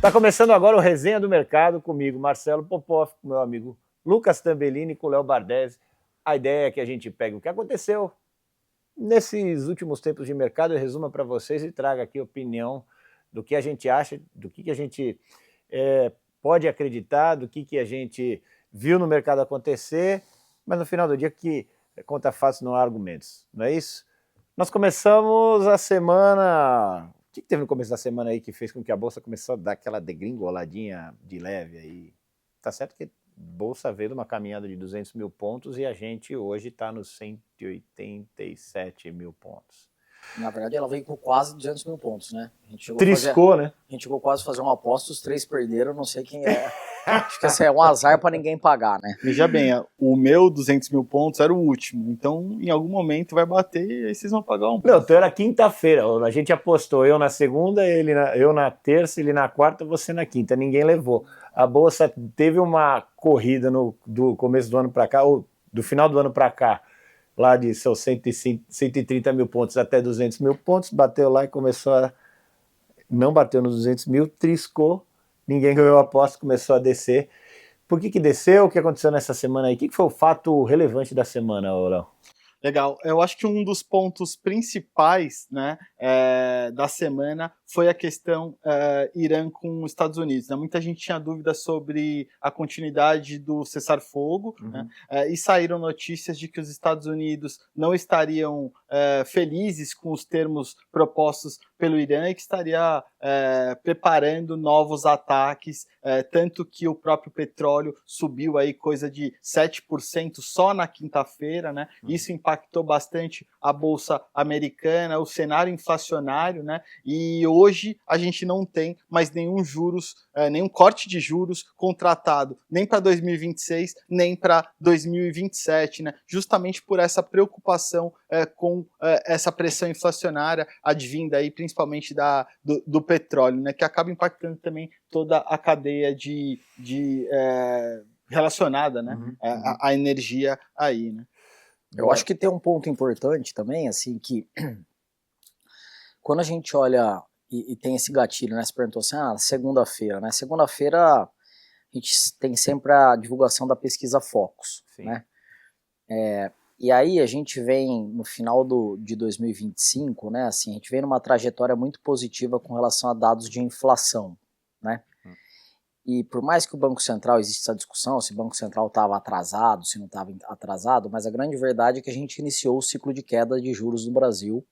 Tá começando agora o Resenha do Mercado comigo, Marcelo Popov, com meu amigo Lucas Tambellini, com o Léo Bardesi. A ideia é que a gente pegue o que aconteceu nesses últimos tempos de mercado, eu resuma para vocês e traga aqui a opinião do que a gente acha, do que a gente pode acreditar, do que a gente viu no mercado acontecer, mas no final do dia que conta fácil não há argumentos, não é isso? Nós começamos a semana... O que teve no começo da semana aí que fez com que a Bolsa começou a dar aquela degringoladinha de leve aí? Tá certo que a Bolsa veio de uma caminhada de 200 mil pontos e a gente hoje está nos 187 mil pontos. Na verdade, ela veio com quase 200 mil pontos, né? A gente chegou Triscou, né? A gente chegou quase a fazer uma aposta, os três perderam, não sei quem é. Acho que esse é um azar para ninguém pagar, né? Veja bem, o meu 200 mil pontos era o último, então em algum momento vai bater e aí vocês vão pagar um pouco. Não, então era quinta-feira, a gente apostou, eu na segunda, eu na terça, ele na quarta, você na quinta, ninguém levou. A Bolsa teve uma corrida do começo do ano para cá, ou do final do ano para cá, lá de seus 130 mil pontos até 200 mil pontos, bateu lá e começou a... Não bateu nos 200 mil, triscou, ninguém ganhou a aposta, começou a descer. Por que desceu? O que aconteceu nessa semana aí? O que foi o fato relevante da semana, Léo? Legal, eu acho que um dos pontos principais, né, da semana foi a questão Irã com os Estados Unidos, né? Muita gente tinha dúvida sobre a continuidade do cessar-fogo, né? E saíram notícias de que os Estados Unidos não estariam felizes com os termos propostos pelo Irã e que estaria preparando novos ataques, tanto que o próprio petróleo subiu aí coisa de 7% só na quinta-feira, né? Isso impactou bastante a Bolsa Americana, o cenário inflacionário, né? E hoje a gente não tem mais nenhum corte de juros contratado, nem para 2026, nem para 2027, né? Justamente por essa preocupação com essa pressão inflacionária advinda aí principalmente do petróleo, né? Que acaba impactando também toda a cadeia relacionada, né? A energia aí, né? Eu acho que tem um ponto importante também, assim, que quando a gente olha e tem esse gatilho, né? Você perguntou assim, segunda-feira, né? Segunda-feira a gente tem sempre a divulgação da pesquisa Focus, né? E aí a gente vem no final de 2025, né? Assim, a gente vem numa trajetória muito positiva com relação a dados de inflação, né? E por mais que o Banco Central, existe essa discussão se o Banco Central estava atrasado, se não estava atrasado, mas a grande verdade é que a gente iniciou o ciclo de queda de juros no Brasil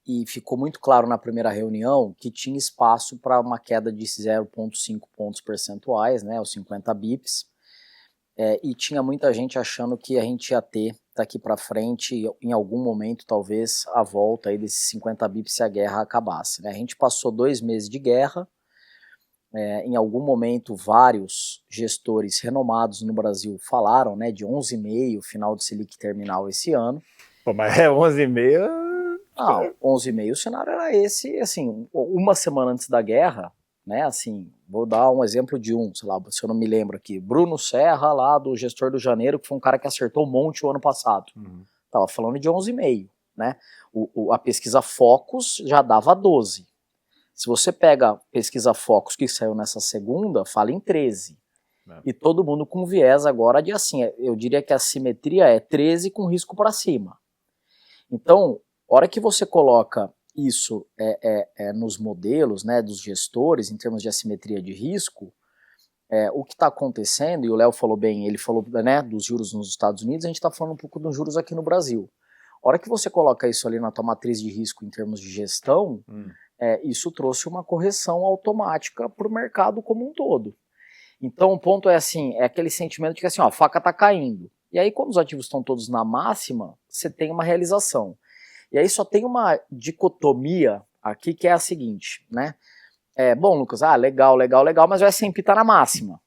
e ficou muito claro na primeira reunião que tinha espaço para uma queda de 0,5 pontos percentuais, né, os 50 bips, e tinha muita gente achando que a gente ia ter daqui para frente, em algum momento talvez, a volta aí desses 50 bips se a guerra acabasse, né? A gente passou 2 meses de guerra. Em algum momento vários gestores renomados no Brasil falaram, né, de 11,5 final de Selic terminal esse ano. Pô, mas 11,5... Não, 11,5 o cenário era esse, assim, uma semana antes da guerra, né, assim, vou dar um exemplo de sei lá, se eu não me lembro aqui, Bruno Serra lá do gestor do Janeiro, que foi um cara que acertou um monte o ano passado, tava falando de 11,5, né, a pesquisa Focus já dava 12. Se você pega a pesquisa Focus que saiu nessa segunda, fala em 13. E todo mundo com viés agora de assim, eu diria que a simetria é 13 com risco para cima. Então, a hora que você coloca isso nos modelos, né, dos gestores, em termos de assimetria de risco, o que está acontecendo, e o Léo falou bem, ele falou, né, dos juros nos Estados Unidos, a gente está falando um pouco dos juros aqui no Brasil. A hora que você coloca isso ali na tua matriz de risco em termos de gestão, isso trouxe uma correção automática para o mercado como um todo. Então o ponto é assim, é aquele sentimento de que assim, ó, a faca está caindo. E aí quando os ativos estão todos na máxima, você tem uma realização. E aí só tem uma dicotomia aqui que é a seguinte, né? Bom, Lucas, legal, mas o S&P está na máxima.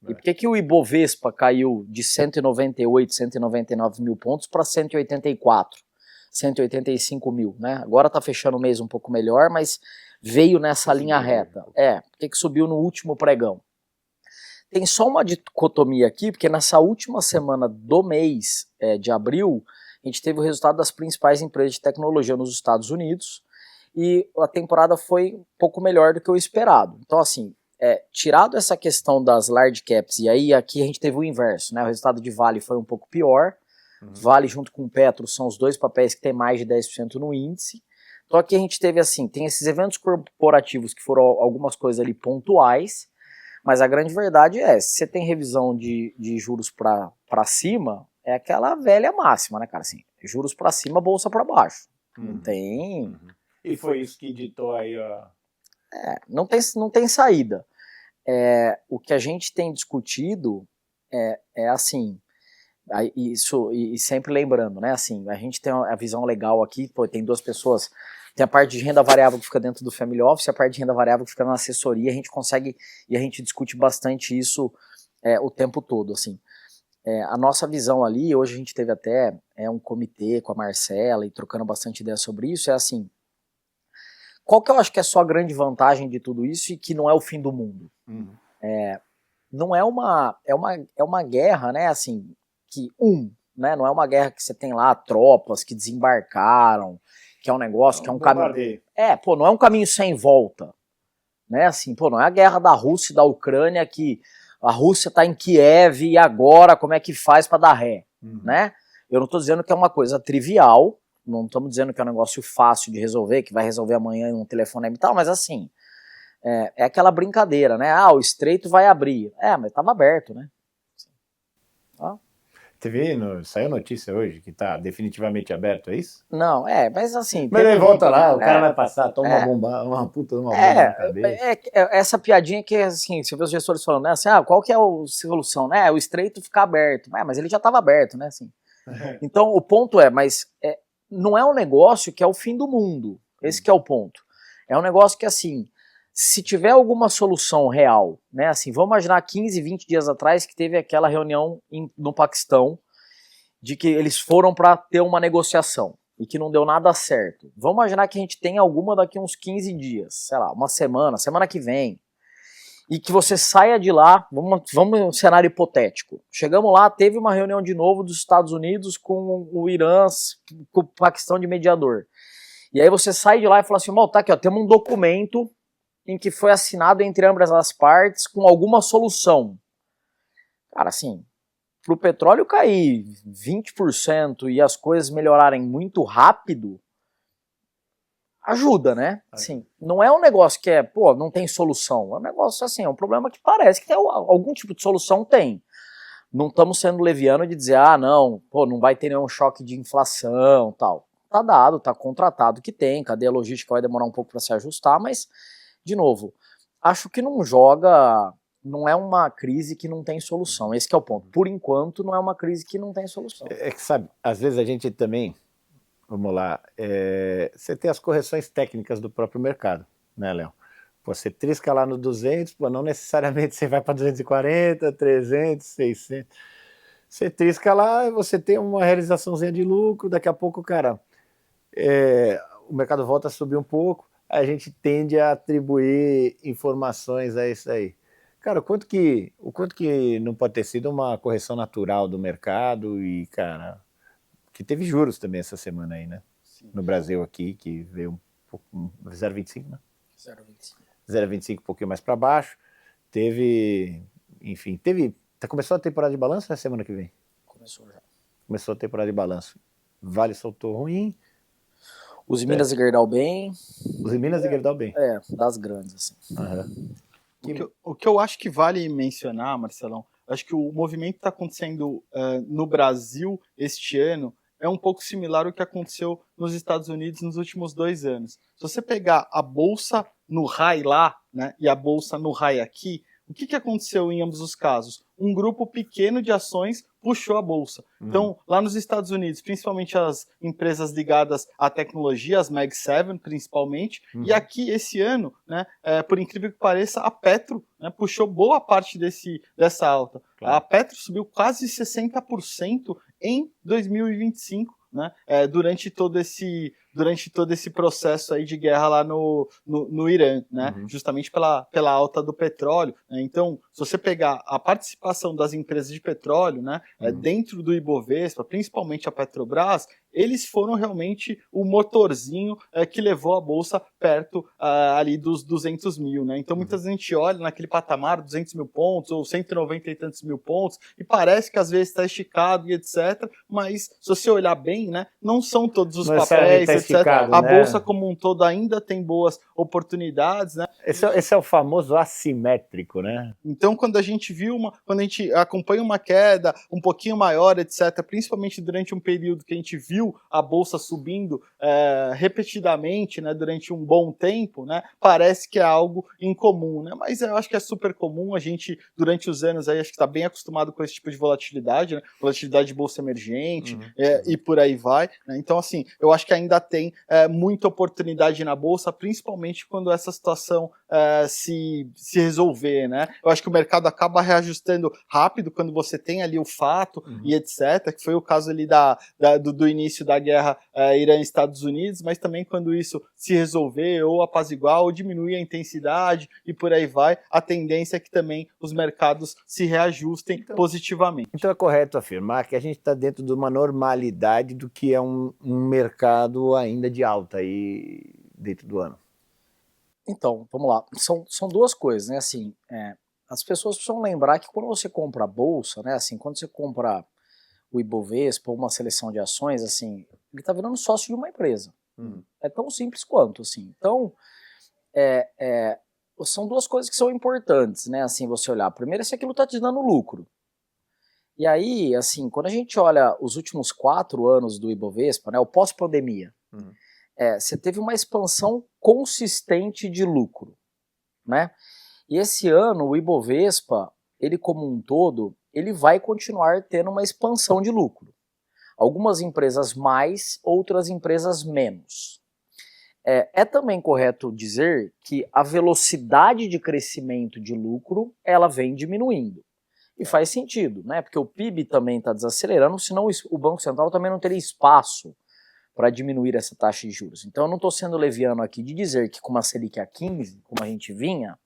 E por que o Ibovespa caiu de 198, 199 mil pontos para 184? 185 mil, né? Agora tá fechando o mês um pouco melhor, mas veio nessa linha reta. Por que subiu no último pregão? Tem só uma dicotomia aqui, porque nessa última semana do mês de abril, a gente teve o resultado das principais empresas de tecnologia nos Estados Unidos, e a temporada foi um pouco melhor do que o esperado. Então, assim, tirado essa questão das large caps, e aí aqui a gente teve o inverso, né? O resultado de Vale foi um pouco pior. Vale junto com o Petro são os dois papéis que tem mais de 10% no índice. Então aqui a gente teve assim, tem esses eventos corporativos que foram algumas coisas ali pontuais, mas a grande verdade se você tem revisão de juros para cima, é aquela velha máxima, né, cara? Assim, juros para cima, bolsa para baixo. Não tem... E foi isso que ditou aí, ó. Não tem saída. O que a gente tem discutido é assim, isso, e sempre lembrando, né, assim, a gente tem a visão legal aqui, tem duas pessoas, tem a parte de renda variável que fica dentro do Family Office, a parte de renda variável que fica na assessoria, a gente consegue, e a gente discute bastante isso o tempo todo, assim. A nossa visão ali, hoje a gente teve até um comitê com a Marcela e trocando bastante ideia sobre isso, é assim, qual que eu acho que é só a grande vantagem de tudo isso e que não é o fim do mundo? Não é uma guerra, né, assim, né, não é uma guerra que você tem lá tropas que desembarcaram, que é um negócio, que é um caminho... não é um caminho sem volta, né, assim, não é a guerra da Rússia e da Ucrânia que a Rússia tá em Kiev e agora como é que faz para dar ré, né? Eu não tô dizendo que é uma coisa trivial, não estamos dizendo que é um negócio fácil de resolver, que vai resolver amanhã em um telefonema e tal, mas assim, é aquela brincadeira, né? O estreito vai abrir. Mas estava aberto, né? Saiu notícia hoje que está definitivamente aberto, é isso? Não, mas assim... Mas ele volta lá, o cara vai passar, toma uma bomba, uma puta de uma bomba na cabeça. Essa piadinha que, assim, você vê os gestores falando, né? Assim, qual que é a solução, né? O estreito ficar aberto. Mas ele já estava aberto, né? Assim. Então, o ponto não é um negócio que é o fim do mundo. Esse que é o ponto. É um negócio que, assim, se tiver alguma solução real, né, assim, vamos imaginar 15, 20 dias atrás que teve aquela reunião no Paquistão de que eles foram para ter uma negociação e que não deu nada certo. Vamos imaginar que a gente tem alguma daqui uns 15 dias, sei lá, uma semana que vem, e que você saia de lá, vamos um cenário hipotético. Chegamos lá, teve uma reunião de novo dos Estados Unidos com o Irã, com o Paquistão de mediador. E aí você sai de lá e fala assim, tá aqui, ó, temos um documento em que foi assinado entre ambas as partes com alguma solução. Cara, assim, pro petróleo cair 20% e as coisas melhorarem muito rápido, ajuda, né? Assim, não é um negócio que não tem solução. É um negócio assim, é um problema que parece que tem algum tipo de solução, tem. Não estamos sendo leviano de dizer, não vai ter nenhum choque de inflação, tal. Tá dado, tá contratado que tem, cadeia logística vai demorar um pouco para se ajustar, mas, de novo, acho que não é uma crise que não tem solução, esse que é o ponto. Por enquanto, não é uma crise que não tem solução. Que sabe, às vezes a gente também, vamos lá, você tem as correções técnicas do próprio mercado, né, Léo? Você trisca lá no 200, não necessariamente você vai para 240, 300, 600. Você trisca lá e você tem uma realizaçãozinha de lucro, daqui a pouco, cara, o mercado volta a subir um pouco, a gente tende a atribuir informações a isso aí. Cara, o quanto que não pode ter sido uma correção natural do mercado e, cara, que teve juros também essa semana aí, né? Sim. No Brasil aqui, que veio um pouco, 0,25, né? 0,25. 0,25, um pouquinho mais para baixo. Começou a temporada de balanço na semana que vem? Começou já. Começou a temporada de balanço. Vale soltou ruim. Os Minas e Gerdau bem. Os Minas e Gerdau bem. Das grandes, assim. O que eu acho que vale mencionar, Marcelão, acho que o movimento que está acontecendo no Brasil este ano é um pouco similar ao que aconteceu nos Estados Unidos nos últimos 2 anos. Se você pegar a bolsa no high lá, né, e a bolsa no high aqui, o que aconteceu em ambos os casos? Um grupo pequeno de ações puxou a bolsa. Então, lá nos Estados Unidos, principalmente as empresas ligadas à tecnologia, as Mag 7 principalmente, e aqui esse ano, né, por incrível que pareça, a Petro, né, puxou boa parte dessa alta. Claro. A Petro subiu quase 60% em 2025. Né, durante todo esse processo aí de guerra lá no Irã, né, justamente pela alta do petróleo. Né, então, se você pegar a participação das empresas de petróleo, né, dentro do Ibovespa, principalmente a Petrobras, eles foram realmente o motorzinho que levou a Bolsa perto ali dos 200 mil, né? Então muita gente olha naquele patamar, 200 mil pontos ou 190 e tantos mil pontos, e parece que às vezes está esticado e etc, mas se você olhar bem, né, não são todos os papéis, etc. Esticado, A né? Bolsa como um todo ainda tem boas oportunidades, né? Esse é o famoso assimétrico, né? Então, quando a gente acompanha uma queda um pouquinho maior, etc., principalmente durante um período que a gente viu a bolsa subindo repetidamente, né, durante um bom tempo, né, parece que é algo incomum, né? Mas eu acho que é super comum. A gente, durante os anos, aí, acho que está bem acostumado com esse tipo de volatilidade, né? Volatilidade de bolsa emergente, e por aí vai, né? Então, assim, eu acho que ainda tem muita oportunidade na bolsa, principalmente quando essa situação se resolver, né? Eu acho que o mercado acaba reajustando rápido quando você tem ali o fato e etc, que foi o caso ali do início da guerra Irã e Estados Unidos, mas também quando isso se resolver ou apaziguar ou diminuir a intensidade e por aí vai, a tendência é que também os mercados se reajustem positivamente. Então é correto afirmar que a gente está dentro de uma normalidade do que é um mercado ainda de alta aí dentro do ano. Então, vamos lá. São duas coisas, né? Assim, as pessoas precisam lembrar que quando você compra a bolsa, né? Assim, quando você compra o Ibovespa ou uma seleção de ações, assim, ele está virando sócio de uma empresa. É tão simples quanto, assim. Então, são duas coisas que são importantes, né? Assim, você olhar. Primeiro, se aquilo está te dando lucro. E aí, assim, quando a gente olha os últimos 4 anos do Ibovespa, né? O pós-pandemia, você teve uma expansão consistente de lucro, né? E esse ano o Ibovespa, ele como um todo, ele vai continuar tendo uma expansão de lucro. Algumas empresas mais, outras empresas menos. É também correto dizer que a velocidade de crescimento de lucro, ela vem diminuindo. E faz sentido, né? Porque o PIB também está desacelerando, senão o Banco Central também não teria espaço para diminuir essa taxa de juros. Então eu não estou sendo leviano aqui de dizer que com uma Selic a 15, como a gente vinha,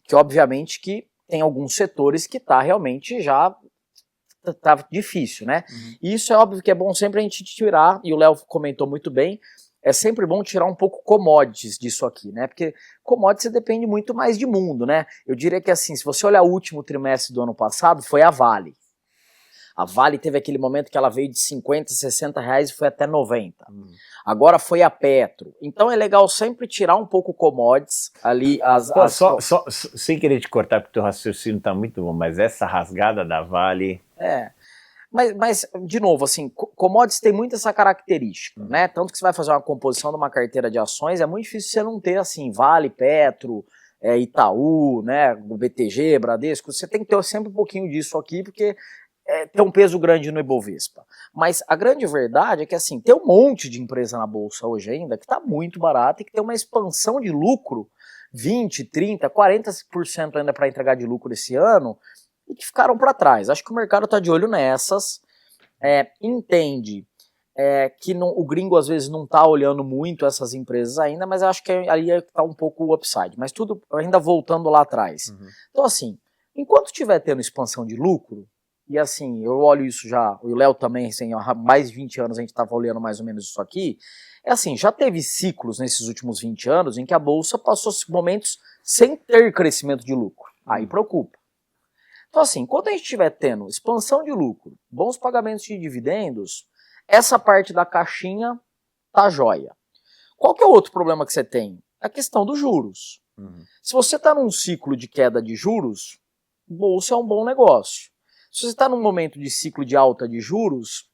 que obviamente que tem alguns setores que está realmente já tá difícil, né? E isso é óbvio que é bom sempre a gente tirar, e o Léo comentou muito bem, é sempre bom tirar um pouco commodities disso aqui, né? Porque commodities depende muito mais de mundo, né? Eu diria que assim, se você olhar o último trimestre do ano passado, foi a Vale. A Vale teve aquele momento que ela veio de 50, 60 reais e foi até 90. Agora foi a Petro. Então é legal sempre tirar um pouco commodities ali. Sem querer te cortar, porque o teu raciocínio está muito bom, mas essa rasgada da Vale... Mas, de novo, assim, commodities tem muito essa característica, né? Tanto que você vai fazer uma composição de uma carteira de ações, é muito difícil você não ter, assim, Vale, Petro, Itaú, né, o BTG, Bradesco, você tem que ter sempre um pouquinho disso aqui, porque tem um peso grande no Ibovespa. Mas a grande verdade é que, assim, tem um monte de empresa na Bolsa hoje ainda que está muito barata e que tem uma expansão de lucro, 20, 30, 40% ainda para entregar de lucro esse ano, e que ficaram para trás. Acho que o mercado está de olho nessas, entende que o gringo às vezes não está olhando muito essas empresas ainda, mas acho que ali está um pouco o upside. Mas tudo ainda voltando lá atrás. Então, assim, enquanto estiver tendo expansão de lucro, e assim, eu olho isso já, o Léo também, assim, há mais de 20 anos a gente estava olhando mais ou menos isso aqui, assim, já teve ciclos nesses últimos 20 anos em que a Bolsa passou momentos sem ter crescimento de lucro. Aí preocupa. Então assim, enquanto a gente estiver tendo expansão de lucro, bons pagamentos de dividendos, essa parte da caixinha tá jóia. Qual que é o outro problema que você tem? A questão dos juros. Se você está num ciclo de queda de juros, bolsa é um bom negócio. Se você está num momento de ciclo de alta de juros,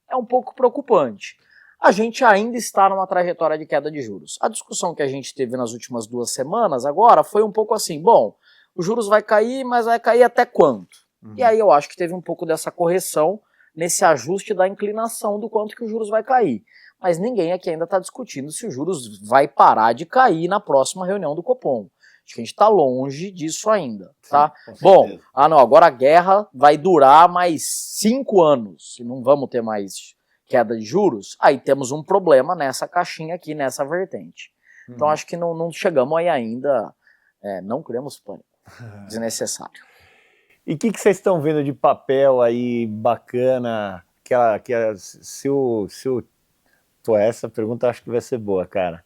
é um pouco preocupante. A gente ainda está numa trajetória de queda de juros. A discussão que a gente teve nas últimas 2 semanas agora foi um pouco assim, bom, os juros vai cair, mas vai cair até quanto? E aí eu acho que teve um pouco dessa correção nesse ajuste da inclinação do quanto que os juros vai cair. Mas ninguém aqui ainda está discutindo se os juros vai parar de cair na próxima reunião do Copom. Acho que a gente está longe disso ainda, tá? Sim, bom, não, agora a guerra vai durar mais 5 anos e não vamos ter mais queda de juros, aí temos um problema nessa caixinha aqui, nessa vertente. Então acho que não chegamos aí ainda, não criamos pânico desnecessário. E o que vocês estão vendo de papel aí bacana, se o Pô, essa pergunta acho que vai ser boa, cara.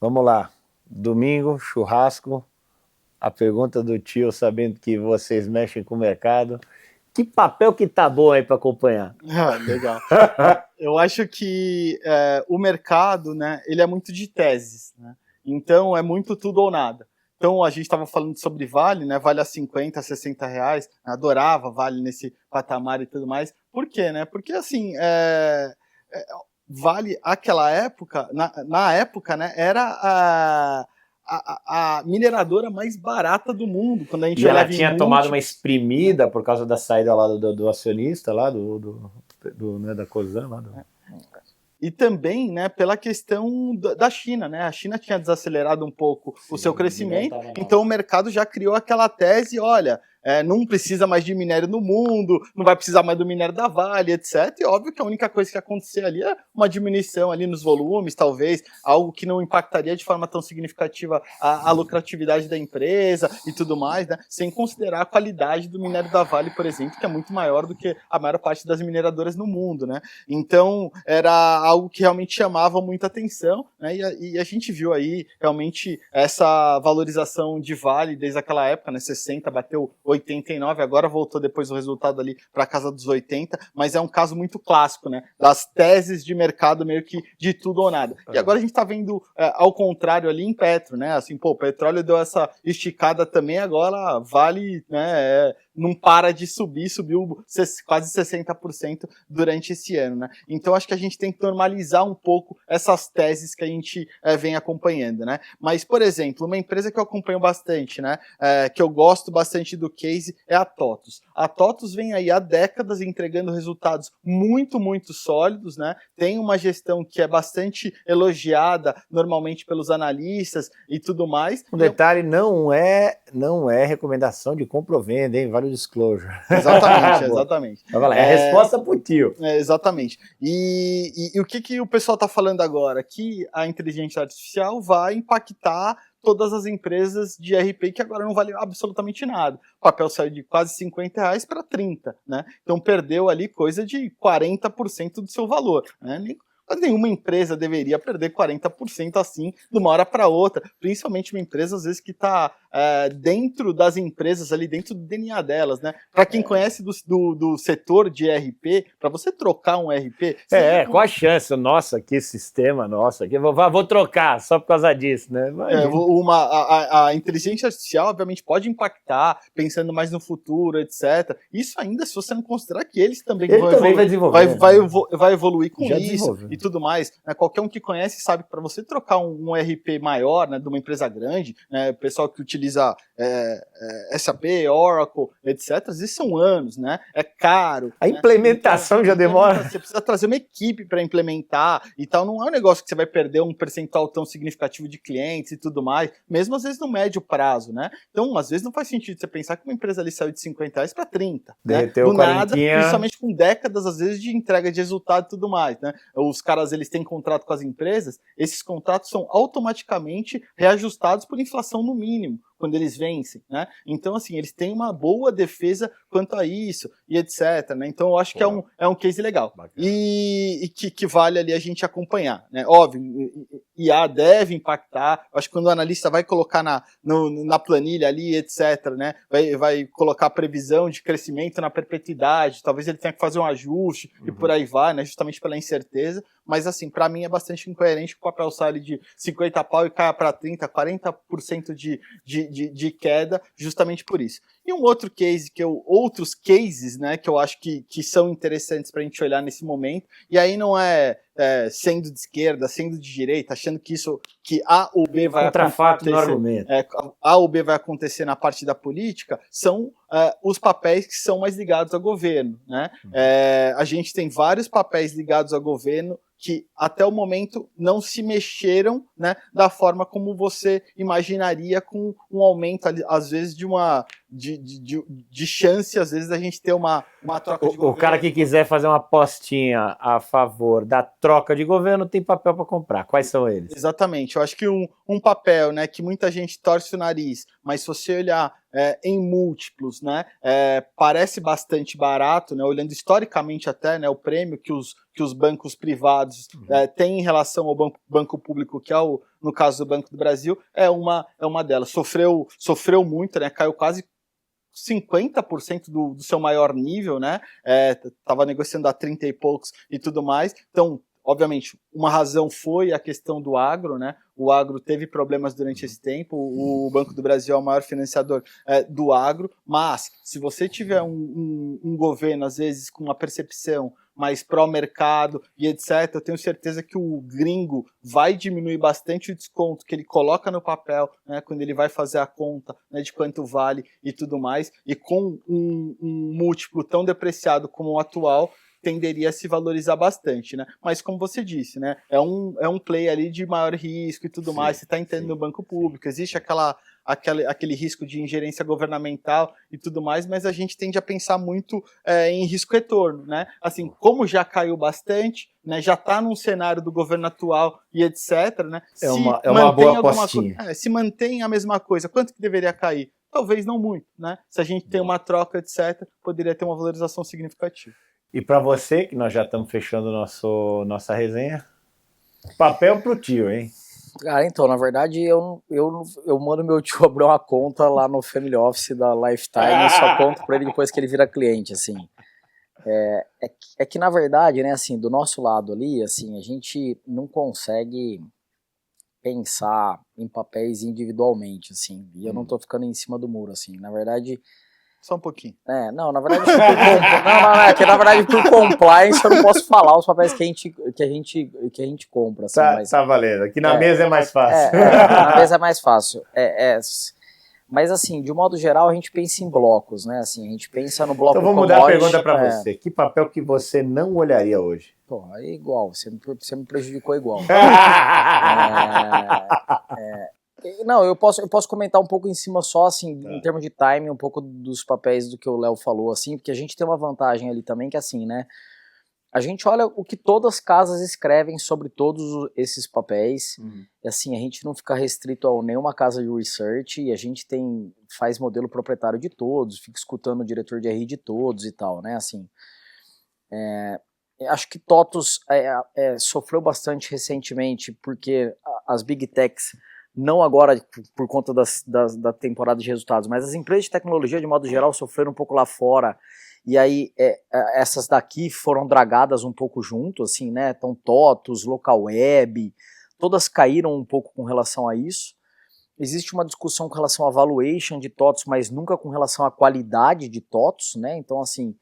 Vamos lá. Domingo, churrasco. A pergunta do tio, sabendo que vocês mexem com o mercado. Que papel que tá bom aí para acompanhar? Legal. Eu acho que o mercado, né, ele é muito de teses, né? Então é muito tudo ou nada. Então a gente estava falando sobre Vale, né? Vale a 50, 60 reais. Adorava Vale nesse patamar e tudo mais. Por quê, né? Porque assim, Vale aquela época, na época, né, era a mineradora mais barata do mundo. Quando a gente E ela olhava tinha tomado uma exprimida por causa da saída lá do acionista, lá né, da Cosan. Lá E também, né, pela questão da China, né? A China tinha desacelerado um pouco o seu crescimento, então o mercado já criou aquela tese, olha, não precisa mais de minério no mundo, não vai precisar mais do minério da Vale, etc. E óbvio que a única coisa que ia acontecer ali é uma diminuição ali nos volumes, talvez, algo que não impactaria de forma tão significativa a lucratividade da empresa e tudo mais, né? Sem considerar a qualidade do minério da Vale, por exemplo, que é muito maior do que a maior parte das mineradoras no mundo, né? Então, era algo que realmente chamava muita atenção, né? E a gente viu aí, realmente, essa valorização de Vale desde aquela época, né? 60, bateu 89, agora voltou depois o resultado ali para a casa dos 80, mas é um caso muito clássico, né? Das teses de mercado meio que de tudo ou nada. E agora a gente está vendo ao contrário ali em Petro, né? Assim, pô, o petróleo deu essa esticada também, agora Vale, né? Não para de subir, subiu quase 60% durante esse ano, né? Então acho que a gente tem que normalizar um pouco essas teses que a gente vem acompanhando, né? Mas, por exemplo, uma empresa que eu acompanho bastante, né? Que eu gosto bastante do case é a TOTUS. A TOTUS vem aí há décadas entregando resultados muito, muito sólidos, né? Tem uma gestão que é bastante elogiada normalmente pelos analistas e tudo mais. Um detalhe, não é recomendação de compra ou venda, hein? Vale o disclosure. Exatamente, exatamente. É a resposta pro tio. Exatamente. E o que o pessoal está falando agora? Que a inteligência artificial vai impactar todas as empresas de RP que agora não vale absolutamente nada. O papel saiu de quase 50 reais para 30, né? Então perdeu ali coisa de 40% do seu valor, né? Nenhuma empresa deveria perder 40% assim, de uma hora para outra, principalmente uma empresa, às vezes, que está dentro das empresas, ali dentro do DNA delas, né? Para quem conhece do setor de RP, para você trocar um RP... qual a chance? Nossa, que sistema, nossa, que vou trocar só por causa disso, né? A inteligência artificial, obviamente, pode impactar, pensando mais no futuro, etc. Isso ainda se você não considerar que eles também vai evoluir com isso e tudo mais. Né? Qualquer um que conhece sabe que para você trocar um RP maior, né, de uma empresa grande, né, o pessoal que utiliza SAP, Oracle, etc., às vezes são anos, né? É caro. A implementação já demora. Você precisa trazer uma equipe para implementar e tal. Não é um negócio que você vai perder um percentual tão significativo de clientes e tudo mais, mesmo às vezes no médio prazo, né? Então, às vezes não faz sentido você pensar que uma empresa ali saiu de 50 reais para 30. Derreteu, né? Do nada, principalmente com décadas, às vezes, de entrega de resultado e tudo mais, né? Os caras, eles têm contrato com as empresas, esses contratos são automaticamente reajustados por inflação no mínimo, quando eles vencem, né? Então, assim, eles têm uma boa defesa quanto a isso, e etc, né? Então, eu acho que é um case legal. E que vale ali a gente acompanhar, né? Óbvio, IA deve impactar, acho que quando o analista vai colocar na planilha ali, etc, né? Vai colocar a previsão de crescimento na perpetuidade, talvez ele tenha que fazer um ajuste, e por aí vai, né? Justamente pela incerteza. Mas, assim, para mim é bastante incoerente que o papel saia de 50 pau e caia para 30, 40% de queda, justamente por isso. E um outro case, outros cases, né, que eu acho que são interessantes para a gente olhar nesse momento, e aí não sendo de esquerda, sendo de direita, achando que A ou B vai acontecer, A ou B vai acontecer na parte da política, são os papéis que são mais ligados ao governo, né? A gente tem vários papéis ligados ao governo que até o momento não se mexeram, né, da forma como você imaginaria, com um aumento, às vezes, de chance, às vezes, da gente ter uma troca de governo. O cara que quiser fazer uma apostinha a favor da troca de governo tem papel para comprar. Quais são eles? Exatamente. Eu acho que um papel, né, que muita gente torce o nariz, mas se você olhar em múltiplos, né, parece bastante barato, né, olhando historicamente até, né, o prêmio que os bancos privados têm em relação ao banco público, que é no caso do Banco do Brasil, é uma delas. Sofreu muito, né, caiu quase 50% do seu maior nível, né? Estava negociando a 30 e poucos e tudo mais. Então, obviamente, uma razão foi a questão do agro, né? O agro teve problemas durante esse tempo, o Banco do Brasil é o maior financiador do agro, mas se você tiver um governo, às vezes, com uma percepção mais pró-mercado e etc., eu tenho certeza que o gringo vai diminuir bastante o desconto que ele coloca no papel, né, quando ele vai fazer a conta, né, de quanto vale e tudo mais, e com um múltiplo tão depreciado como o atual, tenderia a se valorizar bastante, né? Mas como você disse, né, é um play ali de maior risco e tudo mais, você está entrando no banco público, existe aquele risco de ingerência governamental e tudo mais, mas a gente tende a pensar muito em risco-retorno, né? Assim, como já caiu bastante, né, já está num cenário do governo atual e etc., né? É uma boa apostinha. Se mantém a mesma coisa, quanto que deveria cair? Talvez não muito, né? Se a gente tem uma troca, etc., poderia ter uma valorização significativa. E para você, que nós já estamos fechando nossa resenha, papel pro tio, hein? Cara, então, na verdade, eu mando meu tio abrir uma conta lá no Family Office da Lifetime e só conto pra ele depois que ele vira cliente, assim. É que, na verdade, né, assim, do nosso lado ali, assim, a gente não consegue pensar em papéis individualmente, assim, e eu não tô ficando em cima do muro, assim, na verdade... Só um pouquinho. Não, na verdade, é que na verdade por compliance eu não posso falar os papéis que a gente compra. Assim, tá valendo. Aqui na mesa é mais fácil. Na mesa é mais fácil. Mas assim, de um modo geral, a gente pensa em blocos, né? Assim, a gente pensa no bloco. Então vou mudar a pergunta para você. Que papel que você não olharia hoje? Pô, é igual. Você me prejudicou igual. Não, eu posso comentar um pouco em cima só, assim, em termos de timing, um pouco dos papéis do que o Léo falou, assim, porque a gente tem uma vantagem ali também, que assim, né, a gente olha o que todas as casas escrevem sobre todos esses papéis, e assim, a gente não fica restrito a nenhuma casa de research, e a gente faz modelo proprietário de todos, fica escutando o diretor de RI de todos e tal, né, assim, acho que TOTVS sofreu bastante recentemente, porque as Big Techs, não agora por conta da temporada de resultados, mas as empresas de tecnologia, de modo geral, sofreram um pouco lá fora, e aí essas daqui foram dragadas um pouco junto, assim, né, então TOTVS, Localweb, todas caíram um pouco com relação a isso. Existe uma discussão com relação à valuation de TOTVS, mas nunca com relação à qualidade de TOTVS, né, então assim,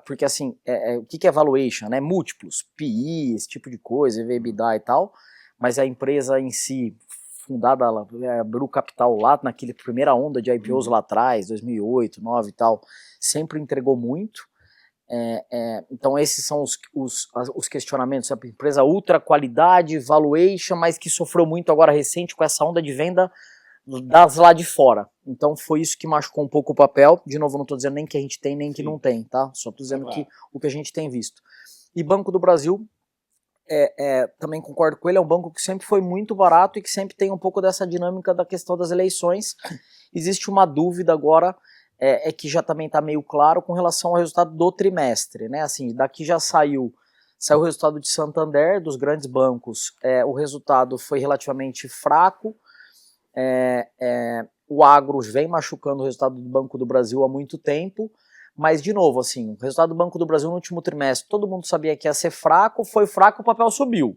porque assim, o que é valuation, né, múltiplos, PI, esse tipo de coisa, EBITDA e tal, mas a empresa em si, fundada, abriu capital lá naquela primeira onda de IPOs lá atrás, 2008, 2009 e tal, sempre entregou muito. Então esses são os questionamentos. A empresa ultra qualidade, valuation, mas que sofreu muito agora recente com essa onda de venda das lá de fora. Então foi isso que machucou um pouco o papel. De novo, não estou dizendo nem que a gente tem, nem que não tem, tá? Só estou dizendo que o que a gente tem visto. E Banco do Brasil, também concordo com ele, é um banco que sempre foi muito barato e que sempre tem um pouco dessa dinâmica da questão das eleições. Existe uma dúvida agora, que já também está meio claro com relação ao resultado do trimestre, né? Assim, daqui já saiu o resultado de Santander, dos grandes bancos, o resultado foi relativamente fraco, o agro vem machucando o resultado do Banco do Brasil há muito tempo. Mas, de novo, assim, o resultado do Banco do Brasil no último trimestre, todo mundo sabia que ia ser fraco, foi fraco, o papel subiu.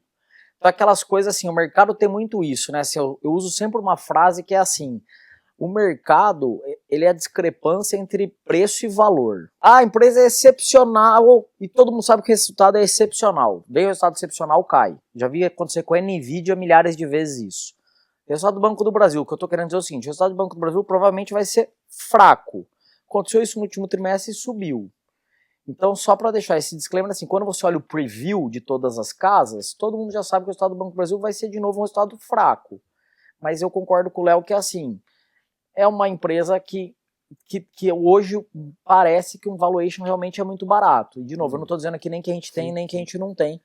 Então, aquelas coisas assim, o mercado tem muito isso, né? Assim, eu uso sempre uma frase que é assim, o mercado, ele é a discrepância entre preço e valor. A empresa é excepcional e todo mundo sabe que o resultado é excepcional. Vem o resultado excepcional, cai. Já vi acontecer com a NVIDIA milhares de vezes isso. O resultado do Banco do Brasil, o que eu estou querendo dizer é o seguinte, o resultado do Banco do Brasil provavelmente vai ser fraco. Aconteceu isso no último trimestre e subiu. Então, só para deixar esse disclaimer, assim, quando você olha o preview de todas as casas, todo mundo já sabe que o resultado do Banco do Brasil vai ser de novo um resultado fraco. Mas eu concordo com o Léo que, assim, é uma empresa que hoje parece que um valuation realmente é muito barato. E, de novo, eu não estou dizendo aqui nem que a gente tem, nem que a gente não tem.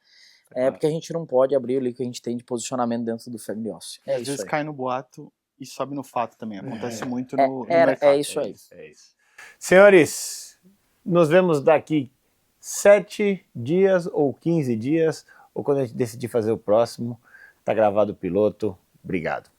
Porque a gente não pode abrir o que a gente tem de posicionamento dentro do Family Office. Às vezes cai no boato e sobe no fato também. Acontece muito no mercado. É isso aí. É isso. Senhores, nos vemos daqui 7 dias ou 15 dias, ou quando a gente decidir fazer o próximo. Tá gravado o piloto. Obrigado.